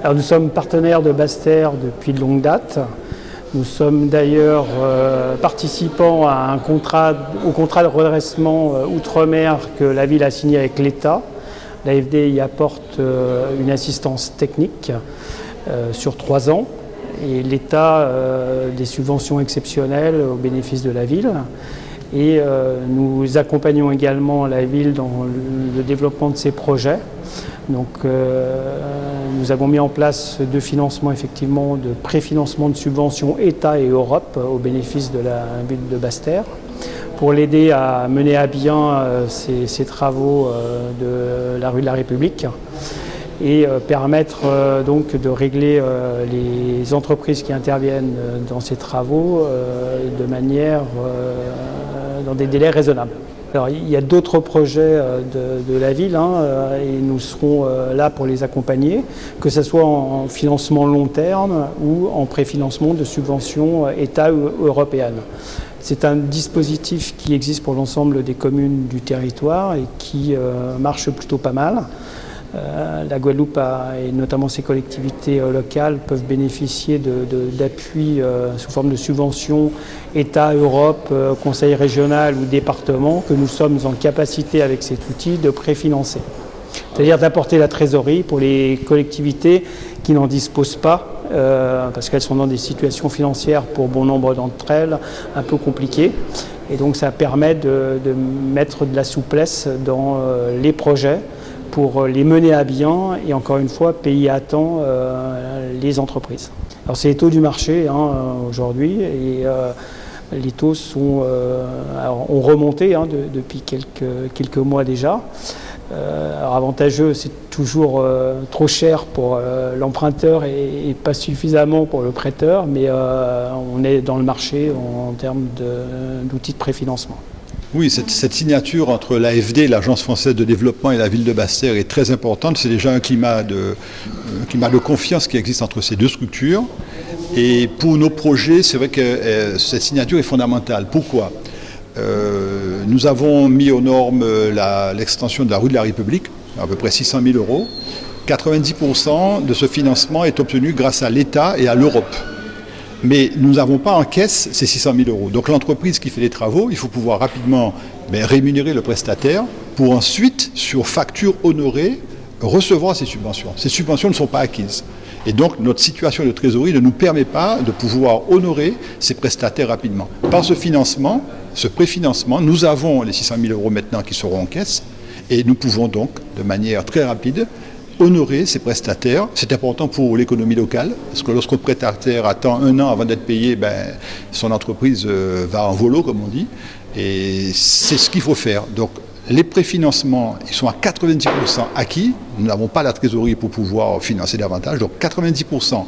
Alors, nous sommes partenaires de Basse-Terre depuis de longue date. Nous sommes d'ailleurs participants à au contrat de redressement outre-mer que la ville a signé avec l'État. L'AFD y apporte une assistance technique sur 3 ans et l'État des subventions exceptionnelles au bénéfice de la ville. Et nous accompagnons également la ville dans le développement de ses projets. Donc nous avons mis en place 2 financements effectivement de préfinancement de subventions État et Europe au bénéfice de la ville de Basse-Terre pour l'aider à mener à bien ces travaux de la rue de la République et permettre donc de régler les entreprises qui interviennent dans ces travaux de manière dans des délais raisonnables. Alors, il y a d'autres projets de la ville et nous serons là pour les accompagner, que ce soit en financement long terme ou en préfinancement de subventions État ou européennes. C'est un dispositif qui existe pour l'ensemble des communes du territoire et qui marche plutôt pas mal. La Guadeloupe et notamment ses collectivités locales peuvent bénéficier d'appuis sous forme de subventions État, Europe, Conseil régional ou département que nous sommes en capacité avec cet outil de préfinancer. C'est-à-dire d'apporter la trésorerie pour les collectivités qui n'en disposent pas parce qu'elles sont dans des situations financières pour bon nombre d'entre elles un peu compliquées. Et donc ça permet de mettre de la souplesse dans les projets pour les mener à bien et encore une fois payer à temps les entreprises. Alors c'est les taux du marché aujourd'hui et les taux ont remonté depuis quelques mois déjà. Alors avantageux, c'est toujours trop cher pour l'emprunteur et pas suffisamment pour le prêteur, mais on est dans le marché en termes d'outils de préfinancement. Oui, cette signature entre l'AFD, l'Agence française de développement et la ville de Basse-Terre est très importante. C'est déjà un climat de confiance qui existe entre ces 2 structures. Et pour nos projets, c'est vrai que cette signature est fondamentale. Pourquoi ? Nous avons mis aux normes l'extension de la rue de la République, à peu près 600 000 €. 90% de ce financement est obtenu grâce à l'État et à l'Europe. Mais nous n'avons pas en caisse ces 600 000 €. Donc l'entreprise qui fait les travaux, il faut pouvoir rapidement rémunérer le prestataire pour ensuite, sur facture honorée, recevoir ces subventions. Ces subventions ne sont pas acquises. Et donc notre situation de trésorerie ne nous permet pas de pouvoir honorer ces prestataires rapidement. Par ce financement, ce préfinancement, nous avons les 600 000 € maintenant qui seront en caisse et nous pouvons donc, de manière très rapide, honorer ces prestataires. C'est important pour l'économie locale, parce que lorsqu'un prestataire attend 1 an avant d'être payé, son entreprise va en volo, comme on dit, et c'est ce qu'il faut faire. Donc les préfinancements, ils sont à 90% acquis. Nous n'avons pas la trésorerie pour pouvoir financer davantage. Donc 90%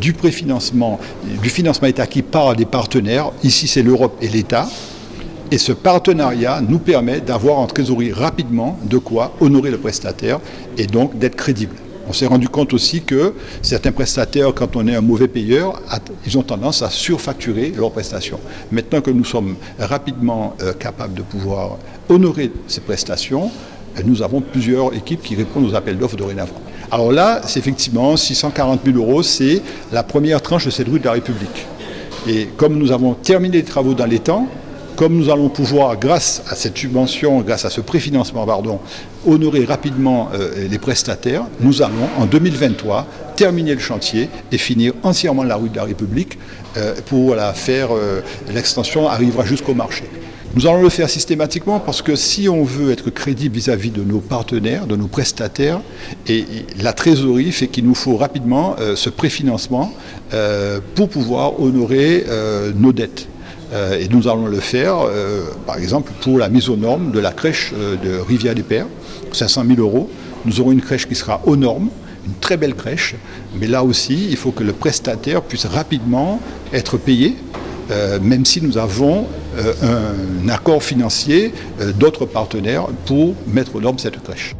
du préfinancement, du financement est acquis par des partenaires. Ici, c'est l'Europe et l'État. Et ce partenariat nous permet d'avoir en trésorerie rapidement de quoi honorer le prestataire et donc d'être crédible. On s'est rendu compte aussi que certains prestataires, quand on est un mauvais payeur, ils ont tendance à surfacturer leurs prestations. Maintenant que nous sommes rapidement capables de pouvoir honorer ces prestations, nous avons plusieurs équipes qui répondent aux appels d'offres dorénavant. Alors là, c'est effectivement 640 000 €, c'est la première tranche de cette rue de la République. Et comme nous avons terminé les travaux dans les temps, comme nous allons pouvoir, grâce à cette subvention, grâce à ce préfinancement, honorer rapidement les prestataires, nous allons, en 2023, terminer le chantier et finir entièrement la rue de la République pour la faire. L'extension arrivera jusqu'au marché. Nous allons le faire systématiquement parce que si on veut être crédible vis-à-vis de nos partenaires, de nos prestataires, et la trésorerie fait qu'il nous faut rapidement ce préfinancement pour pouvoir honorer nos dettes. Et nous allons le faire, par exemple, pour la mise aux normes de la crèche de Rivière-des-Pères, 500 000 €. Nous aurons une crèche qui sera aux normes, une très belle crèche, mais là aussi, il faut que le prestataire puisse rapidement être payé, même si nous avons un accord financier d'autres partenaires pour mettre aux normes cette crèche.